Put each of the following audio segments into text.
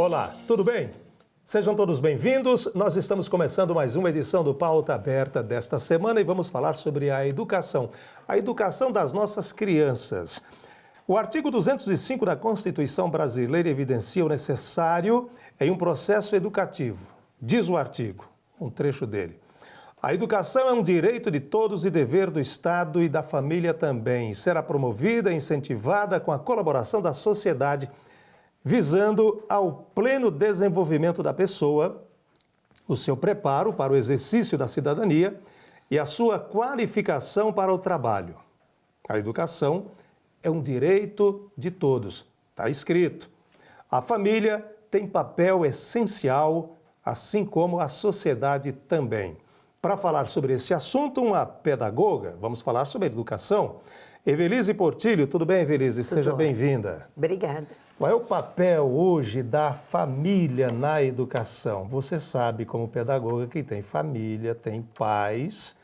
Olá, tudo bem? Sejam todos bem-vindos. Nós estamos começando mais uma edição do Pauta Aberta desta semana e vamos falar sobre a educação das nossas crianças. O artigo 205 da Constituição Brasileira evidencia o necessário em um processo educativo. Diz o artigo, um trecho dele. A educação é um direito de todos e dever do Estado e da família também. Será promovida e incentivada com a colaboração da sociedade, visando ao pleno desenvolvimento da pessoa, o seu preparo para o exercício da cidadania e a sua qualificação para o trabalho. A educação é um direito de todos, está escrito. A família tem papel essencial, assim como a sociedade também. Para falar sobre esse assunto, uma pedagoga, vamos falar sobre educação. Evelise Portillo, tudo bem, Evelise? Seja bem-vinda. Obrigada. Qual é o papel hoje da família na educação? Você sabe, como pedagoga, que tem família, tem pais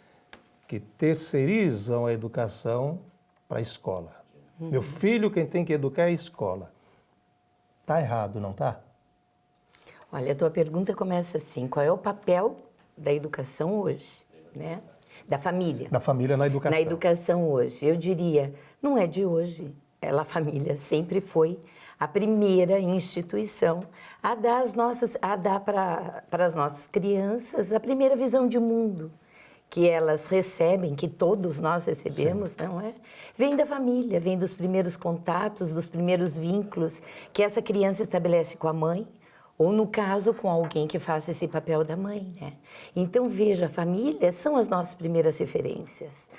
que terceirizam a educação para a escola. Meu filho, quem tem que educar é a escola. Está errado, não está? Olha, a tua pergunta começa assim, qual é o papel da educação hoje, né? Da família. Da família na educação. Na educação hoje. Eu diria, não é de hoje. A família sempre foi a primeira instituição a dar para as nossas crianças a primeira visão de mundo que elas recebem, que todos nós recebemos, sim, não é? Vem da família, vem dos primeiros contatos, dos primeiros vínculos que essa criança estabelece com a mãe, ou no caso com alguém que faça esse papel da mãe, né? Então veja, a família são as nossas primeiras referências.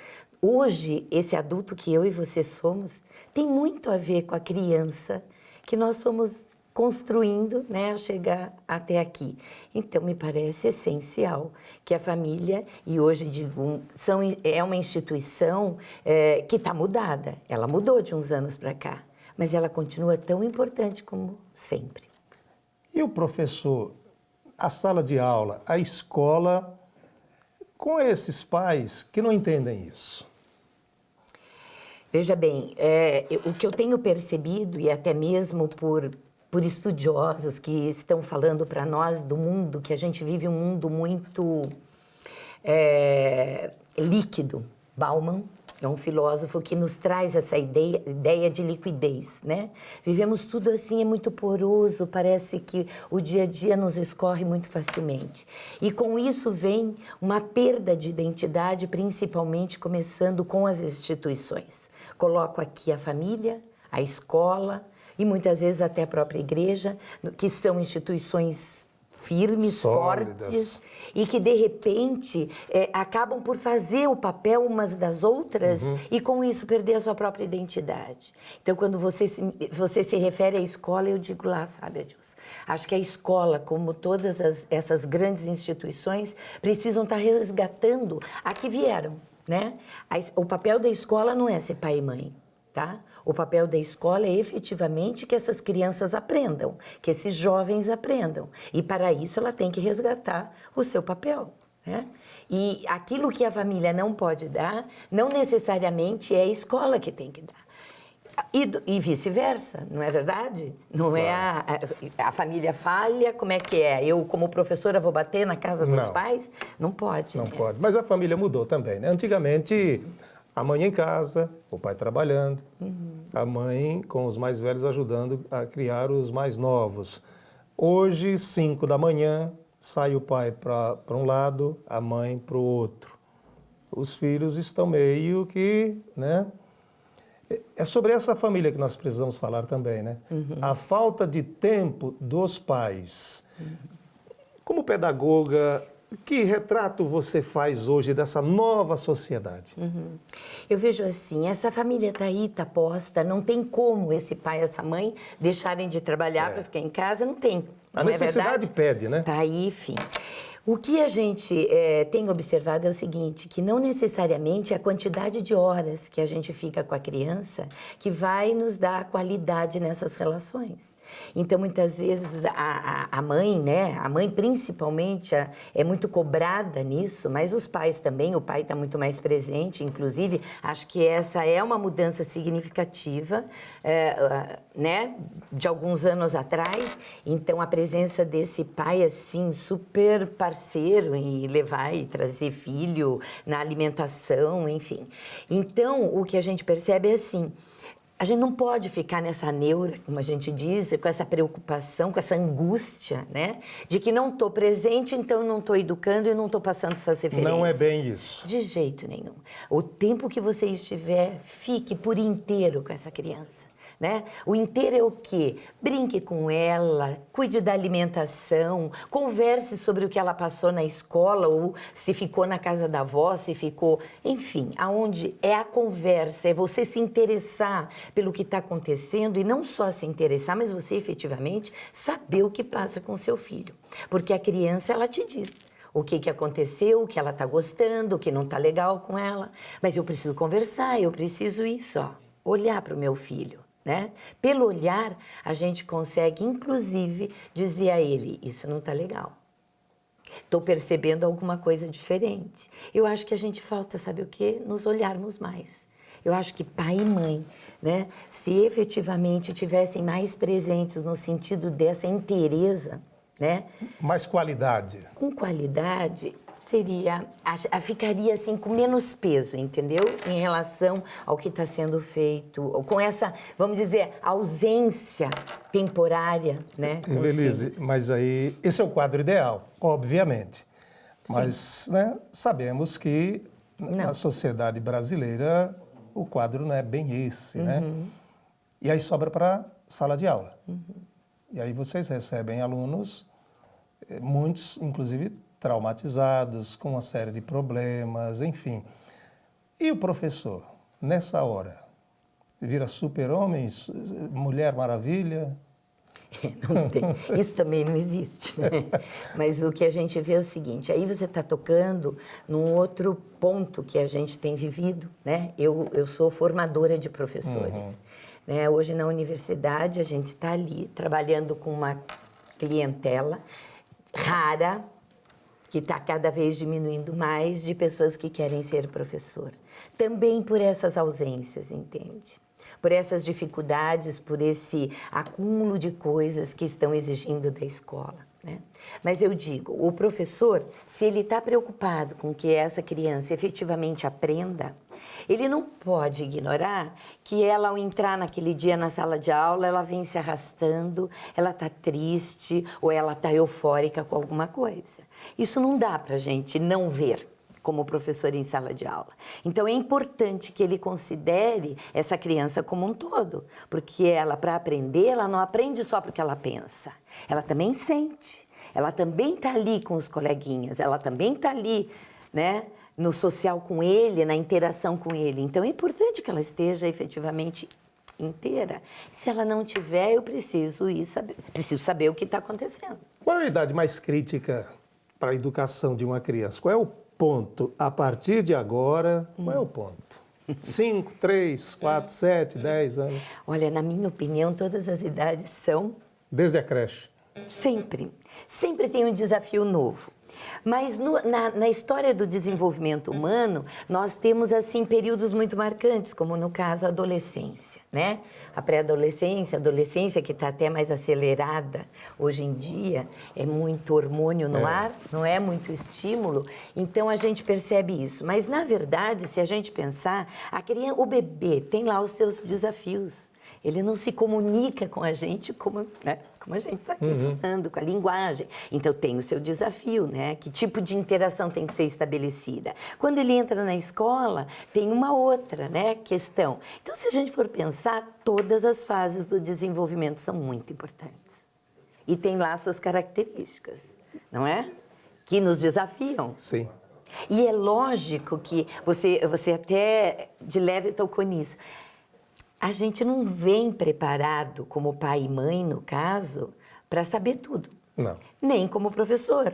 Hoje, esse adulto que eu e você somos tem muito a ver com a criança que nós fomos construindo, né, a chegar até aqui. Então, me parece essencial que a família, e hoje digo, é uma instituição que está mudada. Ela mudou de uns anos para cá, mas ela continua tão importante como sempre. E o professor, a sala de aula, a escola, com esses pais que não entendem isso? Veja bem, o que eu tenho percebido, e até mesmo por estudiosos que estão falando para nós do mundo, que a gente vive um mundo muito líquido. Bauman é um filósofo que nos traz essa ideia de liquidez, né? Vivemos tudo assim, é muito poroso, parece que o dia a dia nos escorre muito facilmente. E com isso vem uma perda de identidade, principalmente começando com as instituições. Coloco aqui a família, a escola e muitas vezes até a própria igreja, que são instituições firmes, sólidas, fortes, e que de repente acabam por fazer o papel umas das outras e com isso perder a sua própria identidade. Então, quando você se refere à escola, eu digo lá, sabe, Adilson, acho que a escola, como todas essas grandes instituições, precisam estar resgatando a que vieram, né? O papel da escola não é ser pai e mãe, tá? O papel da escola é efetivamente que essas crianças aprendam, que esses jovens aprendam. E para isso ela tem que resgatar o seu papel, né? E aquilo que a família não pode dar, não necessariamente é a escola que tem que dar. E vice-versa, não é verdade? Não, claro. A família falha, como é que é? Eu, como professora, vou bater na casa dos pais? Não pode. Não né? pode. Mas a família mudou também, né? Antigamente, a mãe em casa, o pai trabalhando, a mãe com os mais velhos ajudando a criar os mais novos. Hoje, 5 da manhã, sai o pai para um lado, a mãe para o outro. Os filhos estão meio que, né? É sobre essa família que nós precisamos falar também, né? A falta de tempo dos pais. Como pedagoga, que retrato você faz hoje dessa nova sociedade? Eu vejo assim, essa família está aí, está posta, não tem como esse pai e essa mãe deixarem de trabalhar para ficar em casa, não tem. A necessidade pede, né? Está aí, enfim. O que a gente tem observado é o seguinte, que não necessariamente é a quantidade de horas que a gente fica com a criança que vai nos dar qualidade nessas relações. Então, muitas vezes, a mãe, né? A mãe, principalmente, é muito cobrada nisso, mas os pais também. O pai está muito mais presente. Inclusive, acho que essa é uma mudança significativa, né? De alguns anos atrás. Então, a presença desse pai, assim, super parceiro em levar e trazer filho na alimentação, enfim. Então, o que a gente percebe é assim... A gente não pode ficar nessa neura, como a gente diz, com essa preocupação, com essa angústia, né? De que não estou presente, então não estou educando e não estou passando essas referências. Não é bem isso. De jeito nenhum. O tempo que você estiver, fique por inteiro com essa criança. Né? O inteiro é o quê? Brinque com ela, cuide da alimentação, converse sobre o que ela passou na escola ou se ficou na casa da avó, se ficou... Enfim, aonde é a conversa, é você se interessar pelo que está acontecendo e não só se interessar, mas você efetivamente saber o que passa com seu filho. Porque a criança, ela te diz o que aconteceu, o que ela está gostando, o que não está legal com ela. Mas eu preciso conversar, eu preciso isso, ó, olhar para o meu filho. Né? Pelo olhar, a gente consegue, inclusive, dizer a ele, isso não está legal. Estou percebendo alguma coisa diferente. Eu acho que a gente falta, sabe o quê? Nos olharmos mais. Eu acho que pai e mãe, né? Se efetivamente tivessem mais presentes no sentido dessa inteireza, né? Mais qualidade. Com qualidade... ficaria assim com menos peso, entendeu? Em relação ao que está sendo feito, com essa, vamos dizer, ausência temporária, né? Evelise, mas aí, esse é o quadro ideal, obviamente. Mas, né, sabemos que na sociedade brasileira o quadro não é bem esse, né? E aí sobra para sala de aula. E aí vocês recebem alunos, muitos, inclusive, traumatizados, com uma série de problemas, enfim. E o professor, nessa hora, vira super-homem, mulher maravilha? Não tem. Isso também não existe, né? Mas o que a gente vê é o seguinte, aí você está tocando num outro ponto que a gente tem vivido, né? Eu sou formadora de professores. Né? Hoje na universidade a gente está ali trabalhando com uma clientela rara, que está cada vez diminuindo mais, de pessoas que querem ser professor. Também por essas ausências, entende? Por essas dificuldades, por esse acúmulo de coisas que estão exigindo da escola, né? Mas eu digo, o professor, se ele está preocupado com que essa criança efetivamente aprenda, ele não pode ignorar que ela, ao entrar naquele dia na sala de aula, ela vem se arrastando, ela está triste ou ela está eufórica com alguma coisa. Isso não dá para a gente não ver como professor em sala de aula. Então, é importante que ele considere essa criança como um todo, porque ela, para aprender, ela não aprende só porque ela pensa, ela também sente, ela também está ali com os coleguinhas, ela também está ali, né? No social com ele, na interação com ele. Então, é importante que ela esteja efetivamente inteira. Se ela não tiver, eu preciso saber o que está acontecendo. Qual é a idade mais crítica para a educação de uma criança? Qual é o ponto? A partir de agora, qual é o ponto? 5, 3, 4, 7, 10 anos? Olha, na minha opinião, todas as idades são... Desde a creche? Sempre. Sempre tem um desafio novo. Mas na história do desenvolvimento humano, nós temos, assim, períodos muito marcantes, como no caso a adolescência, né? A pré-adolescência, a adolescência que está até mais acelerada hoje em dia, é muito hormônio no ar, não é muito estímulo, então a gente percebe isso. Mas, na verdade, se a gente pensar, o bebê tem lá os seus desafios. Ele não se comunica com a gente como, né, como a gente está aqui falando, com a linguagem. Então, tem o seu desafio, né? Que tipo de interação tem que ser estabelecida? Quando ele entra na escola, tem uma outra, né, questão. Então, se a gente for pensar, todas as fases do desenvolvimento são muito importantes. E tem lá suas características, não é? Que nos desafiam. Sim. E é lógico que você até de leve tocou nisso. A gente não vem preparado, como pai e mãe, no caso, para saber tudo. Não. Nem como professor.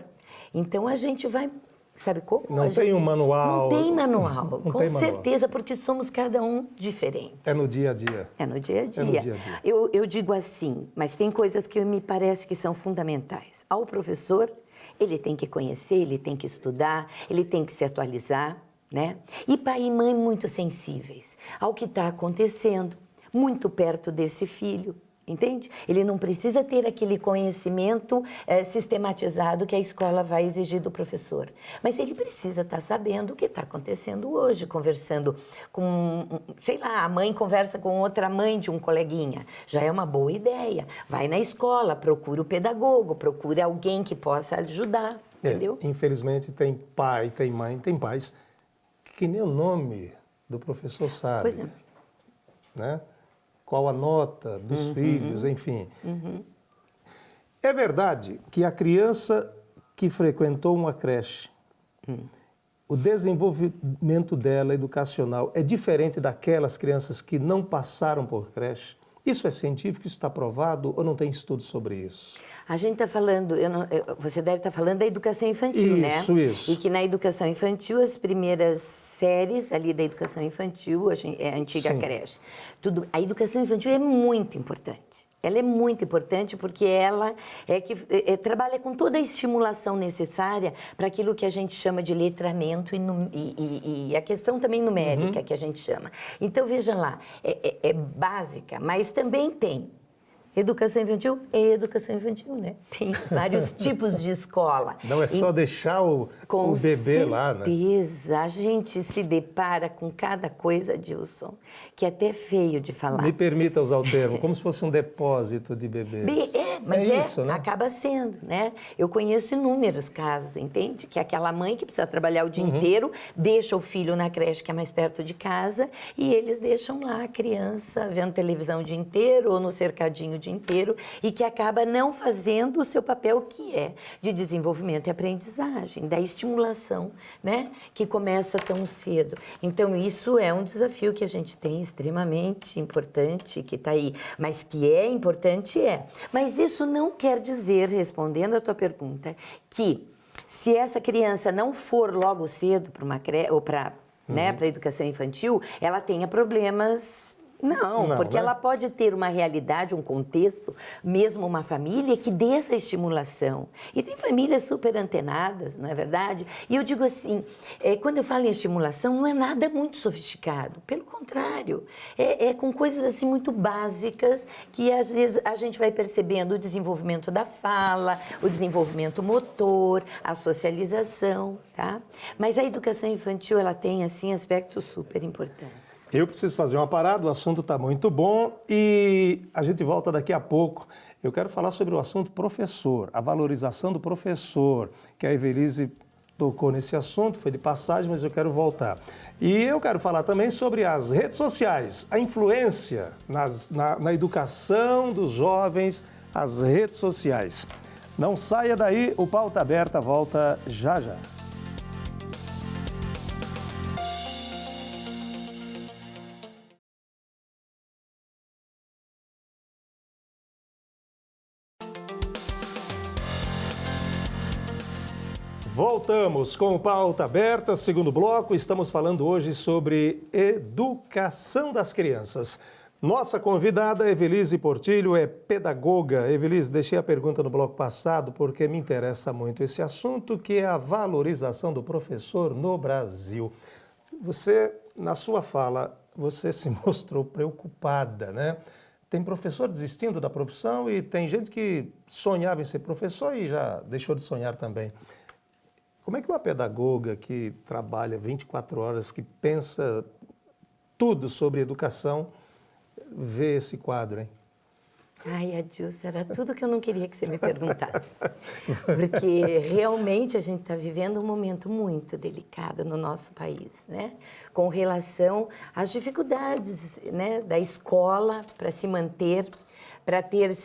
Então, a gente vai Sabe como? Não tem um manual. Não tem manual, Não com tem manual. certeza, porque somos cada um diferente. É no dia a dia. É no dia a dia. É no dia a dia. Eu digo assim, mas tem coisas que me parece que são fundamentais. Ao professor, ele tem que conhecer, ele tem que estudar, ele tem que se atualizar, né? E pai e mãe muito sensíveis ao que está acontecendo, muito perto desse filho. Entende? Ele não precisa ter aquele conhecimento sistematizado que a escola vai exigir do professor. Mas ele precisa estar sabendo o que está acontecendo hoje, conversando com, sei lá, a mãe conversa com outra mãe de um coleguinha. Já é uma boa ideia. Vai na escola, procura o pedagogo, procura alguém que possa ajudar, entendeu? Infelizmente tem pai, tem mãe, tem pais que nem o nome do professor sabe. Pois é. Né? Qual a nota dos filhos, enfim. É verdade que a criança que frequentou uma creche, o desenvolvimento dela educacional é diferente daquelas crianças que não passaram por creche? Isso é científico, isso está provado ou não tem estudo sobre isso? A gente está falando, você deve estar falando da educação infantil, né? Isso. E que na educação infantil, as primeiras séries ali da educação infantil, a antiga Sim. creche, a educação infantil é muito importante. Ela é muito importante porque ela é que trabalha com toda a estimulação necessária para aquilo que a gente chama de letramento e a questão também numérica que a gente chama. Então, veja lá, é básica, mas também tem. Educação infantil é educação infantil, né? Tem vários tipos de escola. Não é só deixar o bebê lá, né? Com certeza. A gente se depara com cada coisa, Dilson, que é até feio de falar. Me permita usar o termo, como se fosse um depósito de bebês. Mas isso, né? acaba sendo, né? Eu conheço inúmeros casos, entende? Que é aquela mãe que precisa trabalhar o dia inteiro, deixa o filho na creche que é mais perto de casa e eles deixam lá a criança vendo televisão o dia inteiro ou no cercadinho o dia inteiro e que acaba não fazendo o seu papel que é de desenvolvimento e aprendizagem, da estimulação, né? Que começa tão cedo. Então, isso é um desafio que a gente tem extremamente importante, que está aí, mas que é importante, é. Mas isso não quer dizer, respondendo a tua pergunta, que se essa criança não for logo cedo para uma ou para a educação infantil, ela tenha problemas. Não, porque ela pode ter uma realidade, um contexto, mesmo uma família que dê essa estimulação. E tem famílias super antenadas, não é verdade? E eu digo assim, quando eu falo em estimulação, não é nada muito sofisticado. Pelo contrário, é com coisas assim muito básicas que às vezes a gente vai percebendo o desenvolvimento da fala, o desenvolvimento motor, a socialização, tá? Mas a educação infantil, ela tem assim aspectos super importantes. Eu preciso fazer uma parada, o assunto está muito bom e a gente volta daqui a pouco. Eu quero falar sobre o assunto professor, a valorização do professor, que a Evelise tocou nesse assunto, foi de passagem, mas eu quero voltar. E eu quero falar também sobre as redes sociais, a influência na educação dos jovens, as redes sociais. Não saia daí, o Pauta Aberta volta já já. Voltamos com o Pauta Aberta, segundo bloco. Estamos falando hoje sobre educação das crianças. Nossa convidada, Evelise Portillo, é pedagoga. Evelise, deixei a pergunta no bloco passado porque me interessa muito esse assunto, que é a valorização do professor no Brasil. Você, na sua fala, você se mostrou preocupada, né? Tem professor desistindo da profissão e tem gente que sonhava em ser professor e já deixou de sonhar também. Como é que uma pedagoga que trabalha 24 horas, que pensa tudo sobre educação, vê esse quadro, hein? Ai, Adilson, era tudo que eu não queria que você me perguntasse. Porque realmente a gente está vivendo um momento muito delicado no nosso país, né? Com relação às dificuldades, né, da escola para se manter, para ter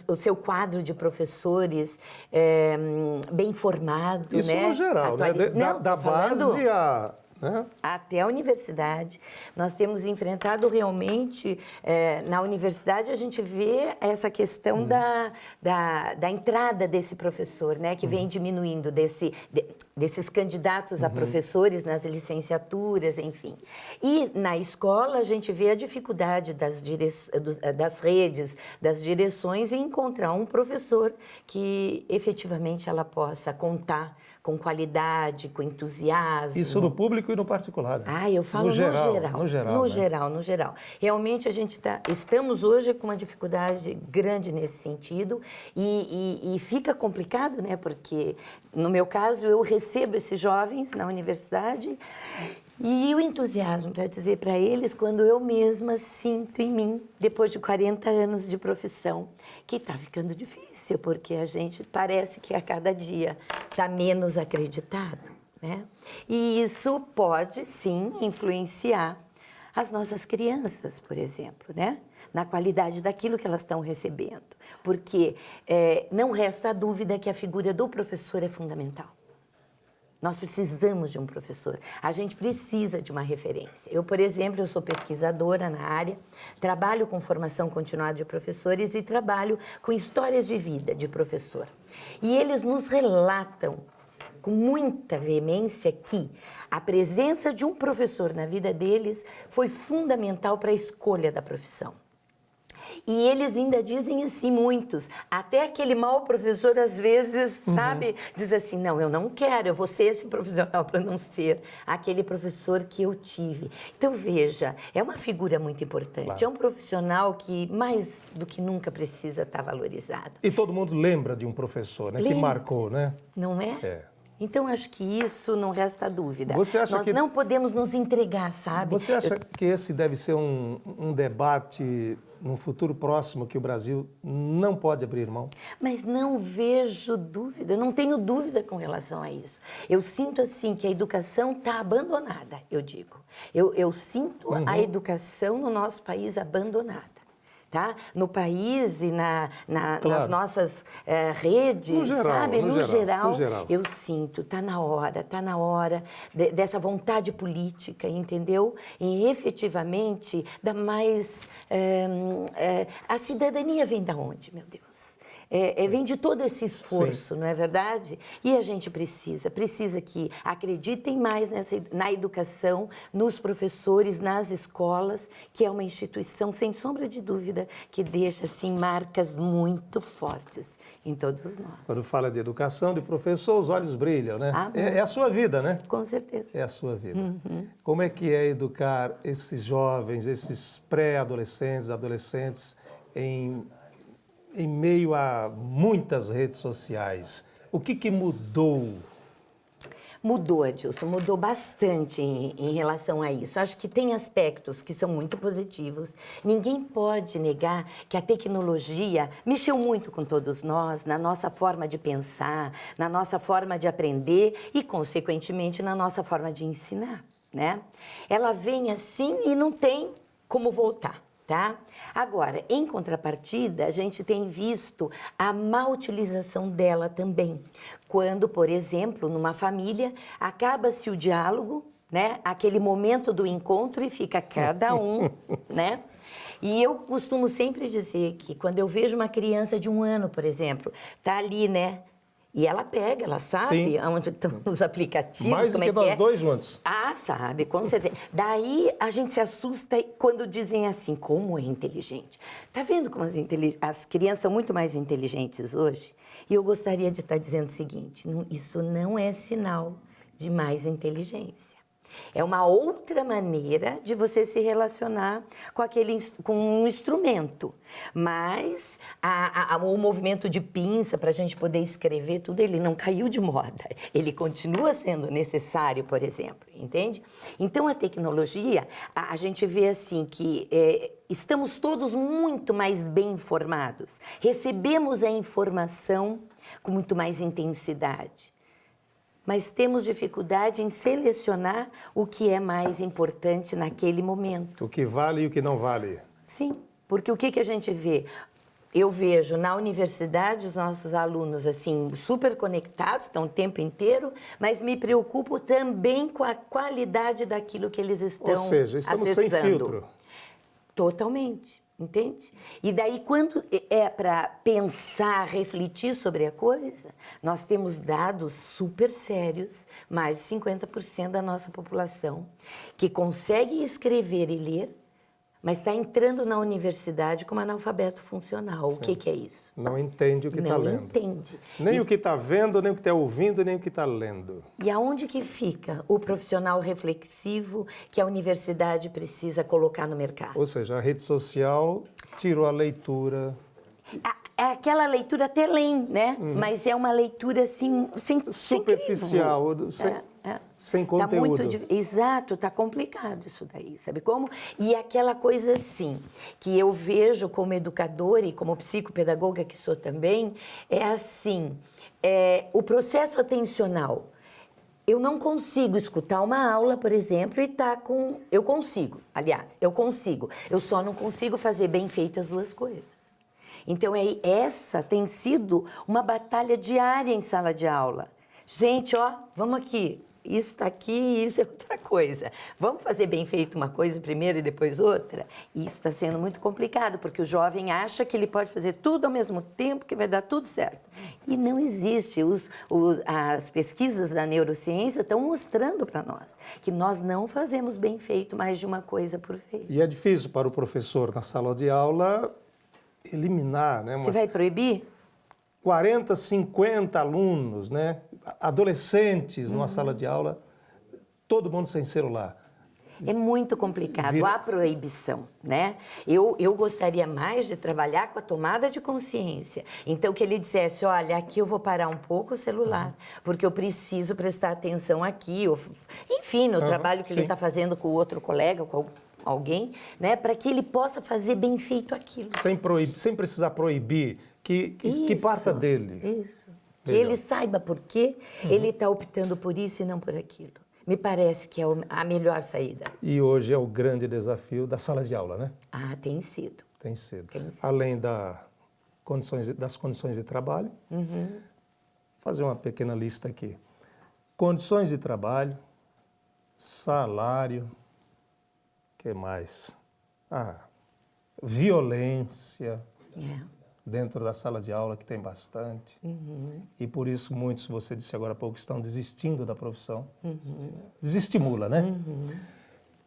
o seu quadro de professores bem formado, isso né? no geral, né? Da base né? Até a universidade. Nós temos enfrentado realmente, na universidade a gente vê essa questão da entrada desse professor, né, que vem diminuindo, desses candidatos a professores nas licenciaturas, enfim. E na escola a gente vê a dificuldade das redes, das direções em encontrar um professor que efetivamente ela possa contar com qualidade, com entusiasmo. Isso no público e no particular. Né? Ah, eu falo no geral. No geral. Realmente estamos hoje com uma dificuldade grande nesse sentido e fica complicado, né? Porque, no meu caso, eu recebo esses jovens na universidade e o entusiasmo para dizer para eles, quando eu mesma sinto em mim, depois de 40 anos de profissão, que está ficando difícil, porque a gente parece que a cada dia está menos acreditado, né? E isso pode, sim, influenciar as nossas crianças, por exemplo, né? Na qualidade daquilo que elas estão recebendo. Porque não resta dúvida que a figura do professor é fundamental. Nós precisamos de um professor, a gente precisa de uma referência. Eu, por exemplo, eu sou pesquisadora na área, trabalho com formação continuada de professores e trabalho com histórias de vida de professor. E eles nos relatam com muita veemência que a presença de um professor na vida deles foi fundamental para a escolha da profissão. E eles ainda dizem assim, muitos, até aquele mau professor às vezes, sabe, diz assim, não, eu não quero, eu vou ser esse profissional para não ser aquele professor que eu tive. Então, veja, é uma figura muito importante, claro. É um profissional que mais do que nunca precisa estar valorizado. E todo mundo lembra de um professor, né, que marcou, né? Não é? É. Então, acho que isso não resta dúvida. Você acha Nós não podemos nos entregar, sabe? Você acha que esse deve ser um debate no futuro próximo que o Brasil não pode abrir mão? Mas não vejo dúvida, não tenho dúvida com relação a isso. Eu sinto, assim, que a educação está abandonada, eu digo. Eu sinto a educação no nosso país abandonada. Tá? No país e claro. Nas nossas redes, no geral, sabe? No geral, eu sinto, está na hora dessa vontade política, entendeu? E efetivamente, a cidadania vem da onde, meu Deus? Vem de todo esse esforço, sim. Não é verdade? E a gente precisa que acreditem mais na educação, nos professores, nas escolas, que é uma instituição, sem sombra de dúvida, que deixa, assim, marcas muito fortes em todos nós. Quando fala de educação, de professor, os olhos brilham, né? É a sua vida, né? Com certeza. É a sua vida. Como é que é educar esses jovens, esses pré-adolescentes, adolescentes, em meio a muitas redes sociais? O que mudou? Mudou, Adilson, mudou bastante em relação a isso. Acho que tem aspectos que são muito positivos. Ninguém pode negar que a tecnologia mexeu muito com todos nós, na nossa forma de pensar, na nossa forma de aprender e, consequentemente, na nossa forma de ensinar, né? Ela vem assim e não tem como voltar. Tá? Agora, em contrapartida, a gente tem visto a má utilização dela também. Quando, por exemplo, numa família, acaba-se o diálogo, né? Aquele momento do encontro e fica cada um, né? E eu costumo sempre dizer que quando eu vejo uma criança de 1 ano, por exemplo, tá ali, né? E ela pega, ela sabe onde estão os aplicativos, mais como é que nós dois juntos. Ah, sabe, com certeza. Daí a gente se assusta quando dizem assim, como é inteligente. Tá vendo como as crianças são muito mais inteligentes hoje? E eu gostaria de estar dizendo o seguinte, isso não é sinal de mais inteligência. É uma outra maneira de você se relacionar com um instrumento. Mas o movimento de pinça para a gente poder escrever tudo, ele não caiu de moda. Ele continua sendo necessário, por exemplo, entende? Então, a tecnologia, a gente vê assim que estamos todos muito mais bem informados. Recebemos a informação com muito mais intensidade. Mas temos dificuldade em selecionar o que é mais importante naquele momento. O que vale e o que não vale. Sim, porque o que a gente vê? Eu vejo na universidade os nossos alunos assim super conectados, estão o tempo inteiro, mas me preocupo também com a qualidade daquilo que eles estão acessando. Ou seja, estamos sem filtro. Totalmente, entende? E daí, quando é para pensar, refletir sobre a coisa, nós temos dados super sérios, mais de 50% da nossa população, que consegue escrever e ler, mas está entrando na universidade como analfabeto funcional. Sim. O que é isso? Não entende o que está lendo. Não entende. Nem o que está vendo, nem o que está ouvindo, nem o que está lendo. E aonde que fica o profissional reflexivo que a universidade precisa colocar no mercado? Ou seja, a rede social tirou a leitura. É aquela leitura até leem, né? Mas é uma leitura assim, superficial, sem conteúdo. Exato, tá complicado isso daí, sabe como? E aquela coisa assim, que eu vejo como educadora e como psicopedagoga que sou também, é assim, o processo atencional. Eu não consigo escutar uma aula, por exemplo, e tá com... Eu consigo, aliás, eu consigo. Eu só não consigo fazer bem feitas as duas coisas. Então, essa tem sido uma batalha diária em sala de aula. Gente, ó, vamos aqui. Isso está aqui e isso é outra coisa. Vamos fazer bem feito uma coisa primeiro e depois outra? Isso está sendo muito complicado, porque o jovem acha que ele pode fazer tudo ao mesmo tempo, que vai dar tudo certo. E não existe. As pesquisas da neurociência estão mostrando para nós que nós não fazemos bem feito mais de uma coisa por vez. E é difícil para o professor, na sala de aula, eliminar, né? Você vai proibir? 40, 50 alunos, né? Adolescentes numa sala de aula, todo mundo sem celular. É muito complicado, há proibição, né? Eu gostaria mais de trabalhar com a tomada de consciência. Então, que ele dissesse, olha, aqui eu vou parar um pouco o celular, porque eu preciso prestar atenção aqui, enfim, no trabalho que ele está fazendo com o outro colega, com alguém, né? Para que ele possa fazer bem feito aquilo. Sem precisar proibir, que parta dele. Isso. Que ele saiba por que ele está optando por isso e não por aquilo. Me parece que é a melhor saída. E hoje é o grande desafio da sala de aula, né? Ah, tem sido. Tem sido. Além das condições de trabalho, fazer uma pequena lista aqui. Condições de trabalho, salário, o que mais? Violência. Dentro da sala de aula, que tem bastante. E por isso muitos, você disse agora há pouco, estão desistindo da profissão. Desestimula, né?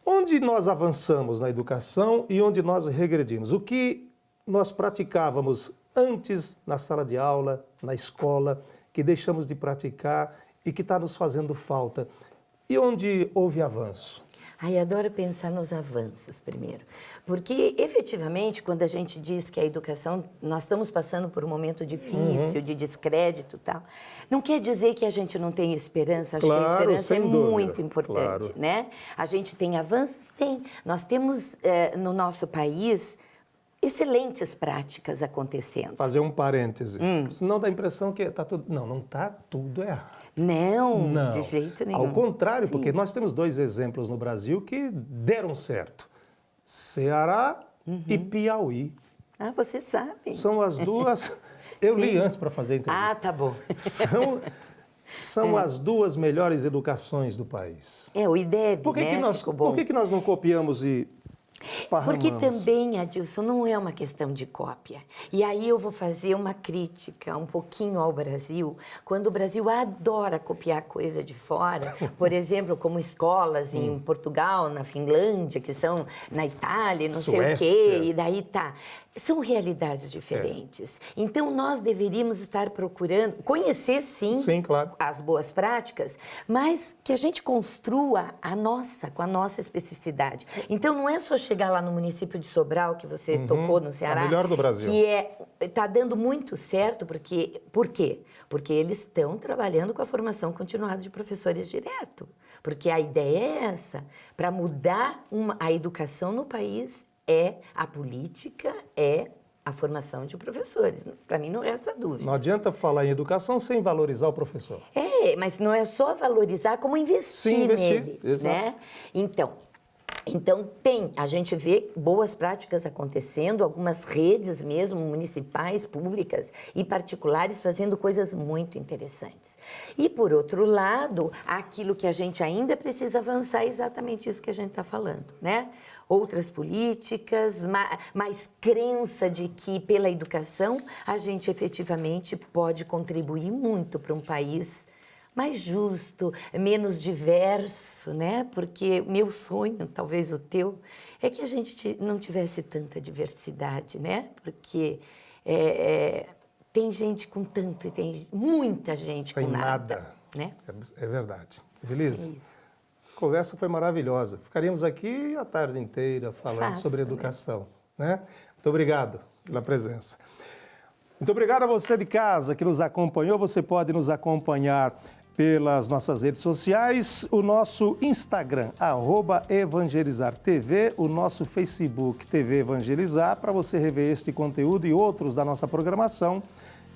Onde nós avançamos na educação e onde nós regredimos? O que nós praticávamos antes na sala de aula, na escola, que deixamos de praticar e que está nos fazendo falta? E onde houve avanço? Ai, adoro pensar nos avanços primeiro, porque efetivamente quando a gente diz que a educação, nós estamos passando por um momento difícil, de descrédito e tal, não quer dizer que a gente não tem esperança, acho que a esperança é muito importante, né? A gente tem avanços? Tem. Nós temos no nosso país excelentes práticas acontecendo. Fazer um parêntese, senão dá a impressão que está tudo... Não está tudo errado. Não, de jeito nenhum. Ao contrário, porque nós temos dois exemplos no Brasil que deram certo. Ceará e Piauí. Ah, você sabe. São as duas... Eu li antes para fazer a entrevista. Ah, tá bom. São as duas melhores educações do país. O IDEB, por que nós não copiamos e esparramamos? Porque também, Adilson, não é uma questão de cópia. E aí eu vou fazer uma crítica um pouquinho ao Brasil, quando o Brasil adora copiar coisa de fora, por exemplo, como escolas em Portugal, na Finlândia, que são na Itália, não sei o quê, e daí tá. São realidades diferentes. Então, nós deveríamos estar procurando conhecer, sim, claro, as boas práticas, mas que a gente construa com a nossa especificidade. Então, não é só chegar lá no município de Sobral, que você tocou no Ceará, a melhor do Brasil, que está dando muito certo, por quê? Porque eles estão trabalhando com a formação continuada de professores direto. Porque a ideia é essa, para mudar a educação no país, a política, a formação de professores. Para mim não resta dúvida. Não adianta falar em educação sem valorizar o professor. Mas não é só valorizar, como investir nele. Exato. Né? Então, Então, a gente vê boas práticas acontecendo, algumas redes mesmo, municipais, públicas e particulares, fazendo coisas muito interessantes. E, por outro lado, aquilo que a gente ainda precisa avançar é exatamente isso que a gente está falando, né? Outras políticas, mais crença de que, pela educação, a gente efetivamente pode contribuir muito para um país mais justo, menos diverso, né? Porque meu sonho, talvez o teu, é que a gente não tivesse tanta diversidade, né? Porque tem gente com tanto e tem muita gente sem com nada, né? É verdade. É Beleza? isso. A conversa foi maravilhosa. Ficaríamos aqui a tarde inteira falando sobre educação, né? Muito obrigado pela presença. Muito obrigado a você de casa que nos acompanhou. Você pode nos acompanhar pelas nossas redes sociais, o nosso Instagram, @evangelizartv, o nosso Facebook, TV Evangelizar, para você rever este conteúdo e outros da nossa programação,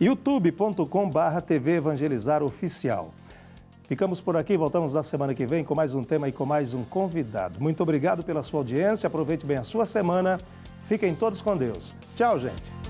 youtube.com/TV Evangelizar Oficial. Ficamos por aqui, voltamos na semana que vem com mais um tema e com mais um convidado. Muito obrigado pela sua audiência, aproveite bem a sua semana, fiquem todos com Deus. Tchau, gente!